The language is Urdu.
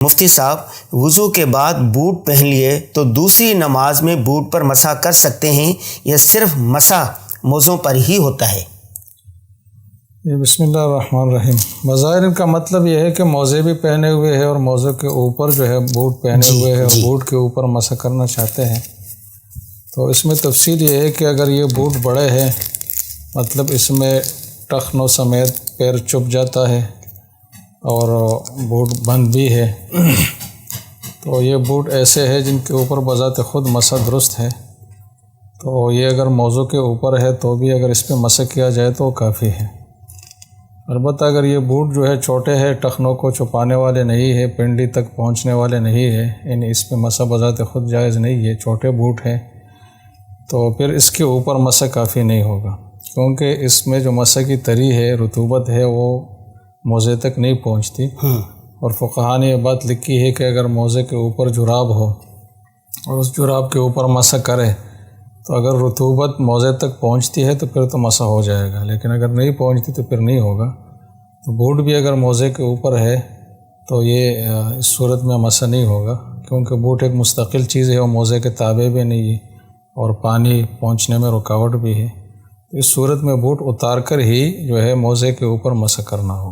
مفتی صاحب، وضو کے بعد بوٹ پہن لیے تو دوسری نماز میں بوٹ پر مسح کر سکتے ہیں یا صرف مسح موزوں پر ہی ہوتا ہے؟ بسم اللہ الرحمن الرحیم۔ بظاہر کا مطلب یہ ہے کہ موزے بھی پہنے ہوئے ہے اور موزے کے اوپر جو ہے بوٹ پہنے ہوئے ہے اور بوٹ کے اوپر مسح کرنا چاہتے ہیں، تو اس میں تفصیل یہ ہے کہ اگر یہ بوٹ بڑے ہیں، مطلب اس میں ٹخنوں سمیت پیر چپ جاتا ہے اور بوٹ بند بھی ہے، تو یہ بوٹ ایسے ہے جن کے اوپر بذات خود مسح درست ہے، تو یہ اگر موضوع کے اوپر ہے تو بھی اگر اس پہ مسح کیا جائے تو کافی ہے۔ البتہ اگر یہ بوٹ جو ہے چھوٹے ہے، ٹخنوں کو چھپانے والے نہیں ہے، پنڈلی تک پہنچنے والے نہیں ہے، یعنی اس پہ مسح بذات خود جائز نہیں ہے، چھوٹے بوٹ ہیں، تو پھر اس کے اوپر مسح کافی نہیں ہوگا، کیونکہ اس میں جو مسح کی تری ہے، رطوبت ہے، وہ موزے تک نہیں پہنچتی، اور فقہاء نے یہ بات لکھی ہے کہ اگر موزے کے اوپر جراب ہو اور اس جراب کے اوپر مسح کرے تو اگر رطوبت موزے تک پہنچتی ہے تو پھر تو مسح ہو جائے گا، لیکن اگر نہیں پہنچتی تو پھر نہیں ہوگا۔ تو بوٹ بھی اگر موزے کے اوپر ہے تو یہ اس صورت میں مسح نہیں ہوگا، کیونکہ بوٹ ایک مستقل چیز ہے اور موزے کے تابع بھی نہیں ہے اور پانی پہنچنے میں رکاوٹ بھی ہے، اس صورت میں بوٹ اتار کر ہی جو ہے موزے کے اوپر مسح کرنا ہوگا۔